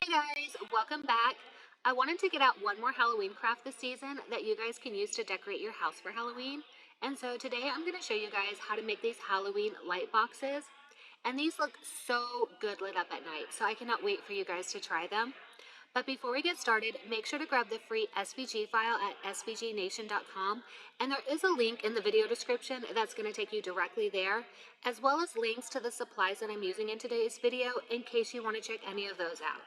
Guys, welcome back. I wanted to get out one more Halloween craft this season that you guys can use to decorate your house for Halloween. And so today I'm going to show you guys how to make these Halloween light boxes. And these look so good lit up at night, so I cannot wait for you guys to try them. But before we get started, make sure to grab the free SVG file at svgnation.com, and there is a link in the video description that's going to take you directly there, as well as links to the supplies that I'm using in today's video in case you want to check any of those out.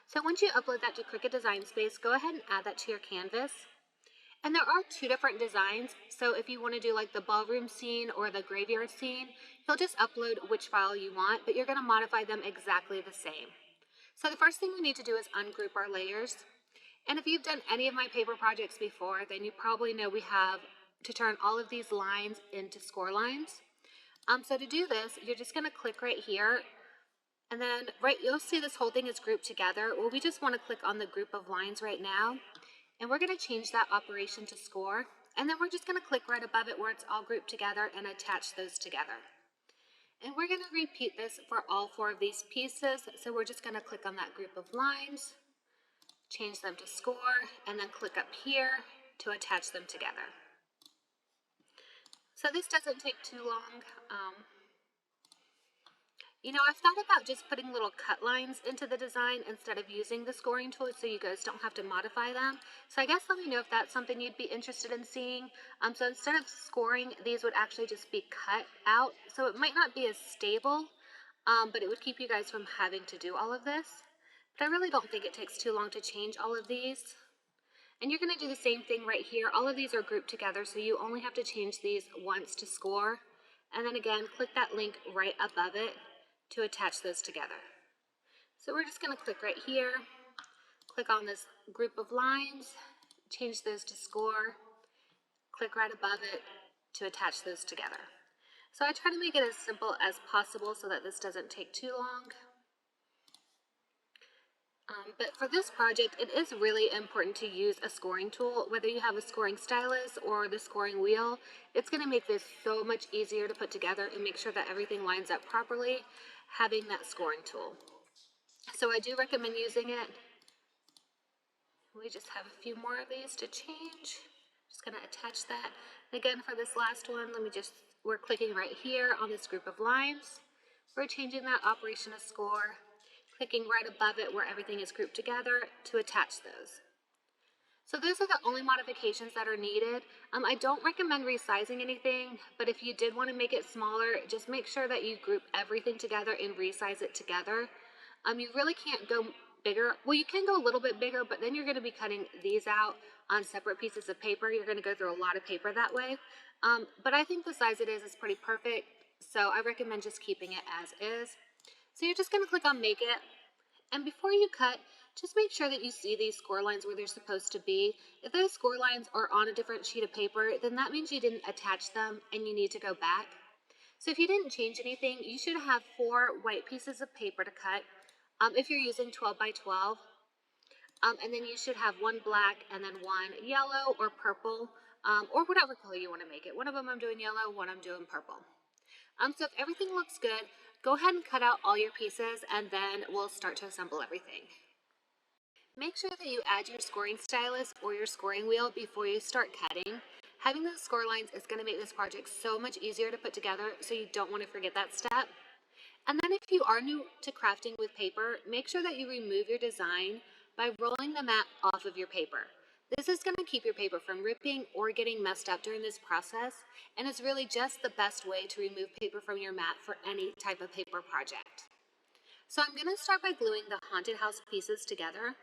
So once you upload that to Cricut Design Space, go ahead and add that to your canvas. And there are two different designs, so if you want to do like the ballroom scene or the graveyard scene, you'll just upload which file you want, but you're going to modify them exactly the same. So the first thing we need to do is ungroup our layers. And if you've done any of my paper projects before, then you probably know we have to turn all of these lines into score lines. So to do this, you're just going to click right here. And then you'll see this whole thing is grouped together. Well, we just want to click on the group of lines right now. And we're going to change that operation to score. And then we're just going to click right above it where it's all grouped together and attach those together. And we're going to repeat this for all four of these pieces. So we're just going to click on that group of lines, change them to score, and then click up here to attach them together. So this doesn't take too long. I've thought about just putting little cut lines into the design instead of using the scoring tool so you guys don't have to modify them. So I guess let me know if that's something you'd be interested in seeing. So instead of scoring, these would actually just be cut out. So it might not be as stable, but it would keep you guys from having to do all of this. But I really don't think it takes too long to change all of these. And you're going to do the same thing right here. All of these are grouped together, so you only have to change these once to score. And then again, click that link right above it to attach those together. So we're just going to click right here, click on this group of lines, change those to score, click right above it to attach those together. So I try to make it as simple as possible so that this doesn't take too long. But for this project, it is really important to use a scoring tool. Whether you have a scoring stylus or the scoring wheel, it's going to make this so much easier to put together and make sure that everything lines up properly, having that scoring tool. So I do recommend using it. We just have a few more of these to change. Just going to attach that. And again, for this last one, we're clicking right here on this group of lines. We're changing that operation to score, clicking right above it where everything is grouped together to attach those. So those are the only modifications that are needed. I don't recommend resizing anything, but if you did want to make it smaller, just make sure that you group everything together and resize it together. You really can't go bigger. Well, you can go a little bit bigger, but then you're going to be cutting these out on separate pieces of paper. You're going to go through a lot of paper that way. But I think the size it is pretty perfect, so I recommend just keeping it as is. So you're just going to click on Make It. And before you cut, just make sure that you see these score lines where they're supposed to be. If those score lines are on a different sheet of paper, then that means you didn't attach them and you need to go back. So if you didn't change anything, you should have 4 white pieces of paper to cut if you're using 12 by 12. And then you should have 1 black and then 1 yellow or purple, or whatever color you want to make it. One of them I'm doing yellow, one I'm doing purple. So if everything looks good, go ahead and cut out all your pieces and then we'll start to assemble everything. Make sure that you add your scoring stylus or your scoring wheel before you start cutting. Having those score lines is going to make this project so much easier to put together, so you don't want to forget that step. And then if you are new to crafting with paper, make sure that you remove your design by rolling the mat off of your paper. This is going to keep your paper from ripping or getting messed up during this process, and it's really just the best way to remove paper from your mat for any type of paper project. So I'm going to start by gluing the haunted house pieces together,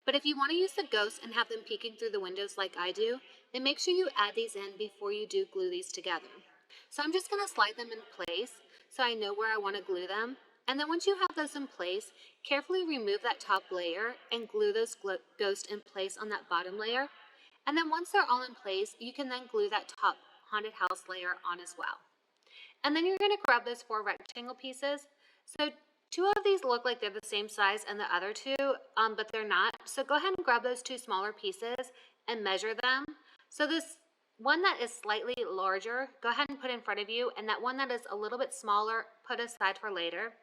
but if you want to use the ghosts and have them peeking through the windows like I do, then make sure you add these in before you do glue these together. So I'm just going to slide them in place so I know where I want to glue them. And then once you have those in place, carefully remove that top layer and glue those ghosts in place on that bottom layer. And then once they're all in place, you can then glue that top haunted house layer on as well. And then you're going to grab those 4 rectangle pieces. So 2 of these look like they're the same size and the other 2, but they're not. So go ahead and grab those 2 smaller pieces and measure them. So this one that is slightly larger, go ahead and put in front of you, and that one that is a little bit smaller, put aside for later.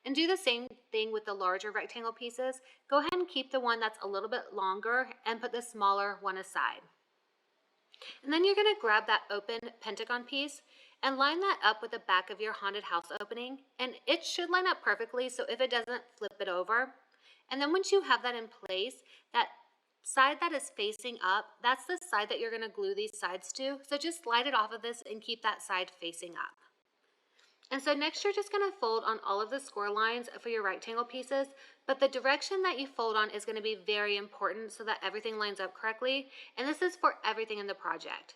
And do the same thing with the larger rectangle pieces. Go ahead and keep the one that's a little bit longer and put the smaller one aside. And then you're going to grab that open pentagon piece and line that up with the back of your haunted house opening. And it should line up perfectly, so if it doesn't, flip it over. And then once you have that in place, that side that is facing up, that's the side that you're going to glue these sides to. So just slide it off of this and keep that side facing up. And so next you're just going to fold on all of the score lines for your rectangle pieces, but the direction that you fold on is going to be very important so that everything lines up correctly. And this is for everything in the project.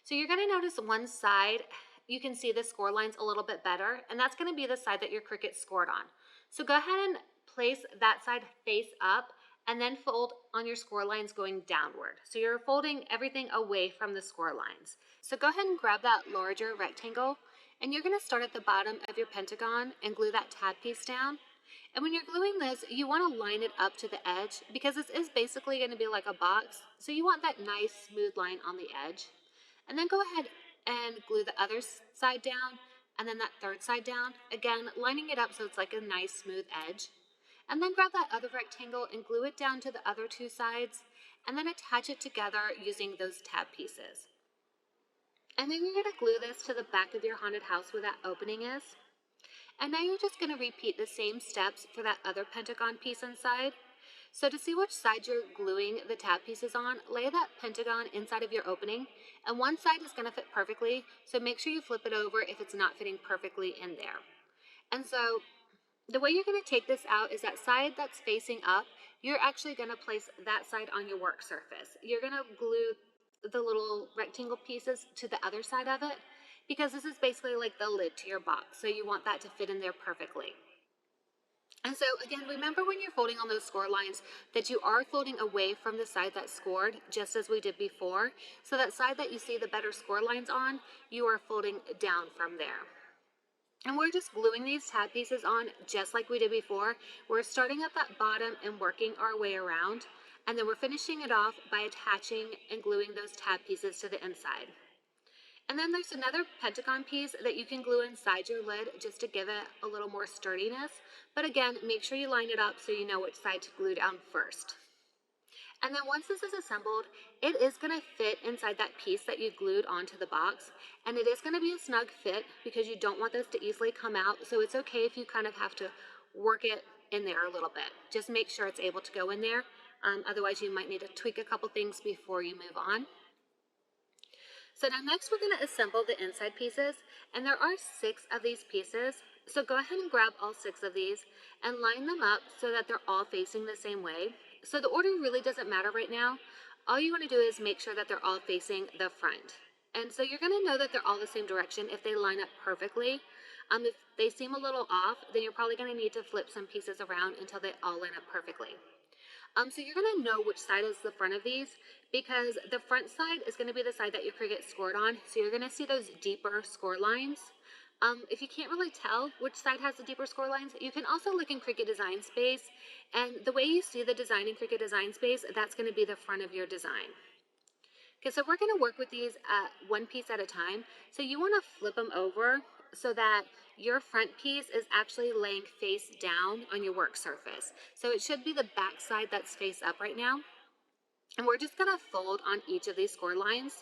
So you're going to notice one side, you can see the score lines a little bit better, and that's going to be the side that your Cricut scored on. So go ahead and place that side face up and then fold on your score lines going downward. So you're folding everything away from the score lines. So go ahead and grab that larger rectangle, and you're going to start at the bottom of your pentagon and glue that tab piece down. And when you're gluing this, you want to line it up to the edge because this is basically going to be like a box. So you want that nice smooth line on the edge. And then go ahead and glue the other side down and then that third side down. Again, lining it up so it's like a nice smooth edge. And then grab that other rectangle and glue it down to the other two sides and then attach it together using those tab pieces. And then you're going to glue this to the back of your haunted house where that opening is. And now you're just going to repeat the same steps for that other pentagon piece inside. So to see which side you're gluing the tab pieces on, lay that pentagon inside of your opening, and one side is going to fit perfectly, so make sure you flip it over if it's not fitting perfectly in there. And so the way you're going to take this out is that side that's facing up, you're actually going to place that side on your work surface. You're going to glue the little rectangle pieces to the other side of it because this is basically like the lid to your box, so you want that to fit in there perfectly. And so again, remember when you're folding on those score lines that you are folding away from the side that scored, just as we did before. So that side that you see the better score lines on, you are folding down from there. And we're just gluing these tab pieces on just like we did before. We're starting at that bottom and working our way around. And then we're finishing it off by attaching and gluing those tab pieces to the inside. And then there's another pentagon piece that you can glue inside your lid just to give it a little more sturdiness. But again, make sure you line it up so you know which side to glue down first. And then once this is assembled, it is going to fit inside that piece that you glued onto the box. And it is going to be a snug fit because you don't want this to easily come out. So it's okay if you kind of have to work it in there a little bit. Just make sure it's able to go in there. Otherwise, you might need to tweak a couple things before you move on. So now next we're going to assemble the inside pieces, and there are 6 of these pieces. So go ahead and grab all 6 of these and line them up so that they're all facing the same way. So the order really doesn't matter right now. All you want to do is make sure that they're all facing the front. And so you're going to know that they're all the same direction if they line up perfectly. If they seem a little off, then you're probably going to need to flip some pieces around until they all line up perfectly. So you're going to know which side is the front of these because the front side is going to be the side that your Cricut scored on. So you're going to see those deeper score lines. If you can't really tell which side has the deeper score lines, you can also look in Cricut Design Space. And the way you see the design in Cricut Design Space, that's going to be the front of your design. Okay, so we're going to work with these one piece at a time. So you want to flip them over so that your front piece is actually laying face down on your work surface. So it should be the back side that's face up right now. And we're just going to fold on each of these score lines.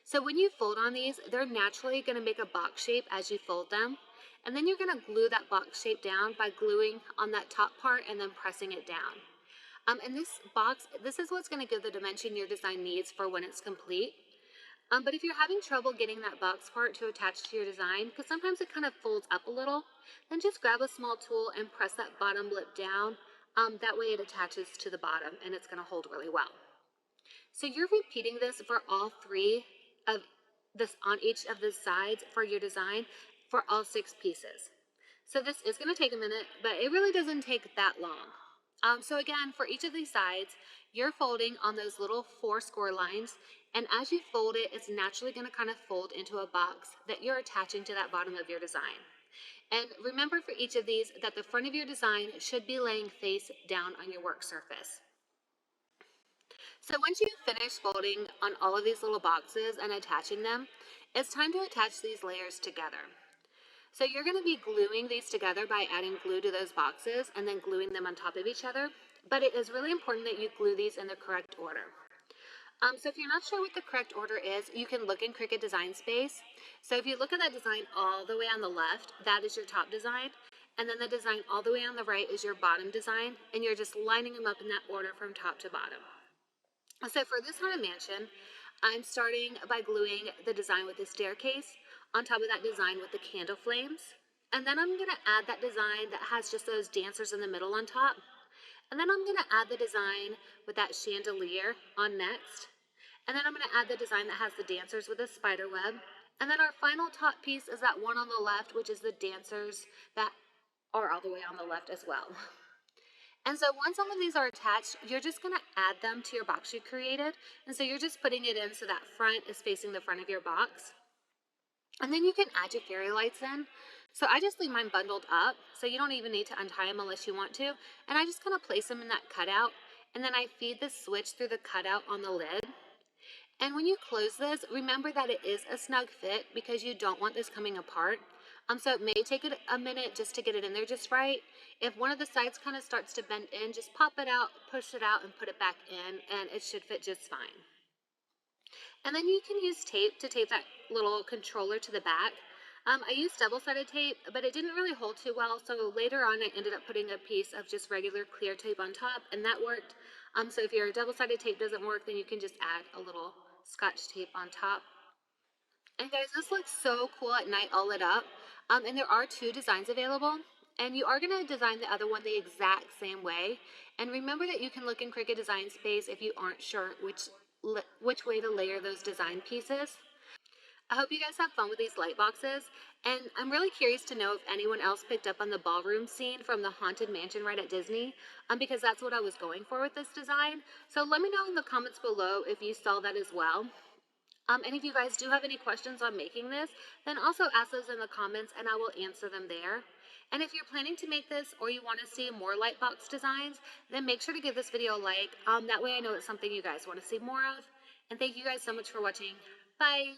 So when you fold on these, they're naturally going to make a box shape as you fold them. And then you're going to glue that box shape down by gluing on that top part and then pressing it down. And this box, this is what's going to give the dimension your design needs for when it's complete. But if you're having trouble getting that box part to attach to your design, because sometimes it kind of folds up a little, then just grab a small tool and press that bottom lip down. That way it attaches to the bottom and it's going to hold really well. So you're repeating this for all 3 of this on each of the sides for your design for all 6 pieces. So this is going to take a minute, but it really doesn't take that long. So again, for each of these sides, you're folding on those little 4 score lines, and as you fold it, it's naturally going to kind of fold into a box that you're attaching to that bottom of your design. And remember for each of these that the front of your design should be laying face down on your work surface. So once you've finished folding on all of these little boxes and attaching them, it's time to attach these layers together. So you're going to be gluing these together by adding glue to those boxes and then gluing them on top of each other. But it is really important that you glue these in the correct order. So if you're not sure what the correct order is, you can look in Cricut Design Space. So if you look at that design all the way on the left, that is your top design. And then the design all the way on the right is your bottom design. And you're just lining them up in that order from top to bottom. So for this haunted mansion, I'm starting by gluing the design with the staircase on top of that design with the candle flames. And then I'm going to add that design that has just those dancers in the middle on top. And then I'm going to add the design with that chandelier on next. And then I'm going to add the design that has the dancers with the spider web. And then our final top piece is that one on the left, which is the dancers that are all the way on the left as well. And so once all of these are attached, you're just going to add them to your box you created. And so you're just putting it in so that front is facing the front of your box. And then you can add your fairy lights in. So I just leave mine bundled up, so you don't even need to untie them unless you want to. And I just kind of place them in that cutout. And then I feed the switch through the cutout on the lid. And when you close this, remember that it is a snug fit because you don't want this coming apart. So it may take it a minute just to get it in there just right. If one of the sides kind of starts to bend in, just pop it out, push it out, and put it back in, and it should fit just fine. And then you can use tape to tape that little controller to the back. I used double-sided tape, but it didn't really hold too well, so later on I ended up putting a piece of just regular clear tape on top, and that worked. So if your double-sided tape doesn't work, then you can just add a little Scotch tape on top. And guys, this looks so cool at night all lit up. And there are 2 designs available. And you are going to design the other one the exact same way. And remember that you can look in Cricut Design Space if you aren't sure which way to layer those design pieces. I hope you guys have fun with these light boxes. And I'm really curious to know if anyone else picked up on the ballroom scene from the Haunted Mansion ride at Disney, because that's what I was going for with this design. So let me know in the comments below if you saw that as well. And if you guys do have any questions on making this, then also ask those in the comments and I will answer them there. And if you're planning to make this or you want to see more light box designs, then make sure to give this video a like. That way I know it's something you guys want to see more of. And thank you guys so much for watching. Bye!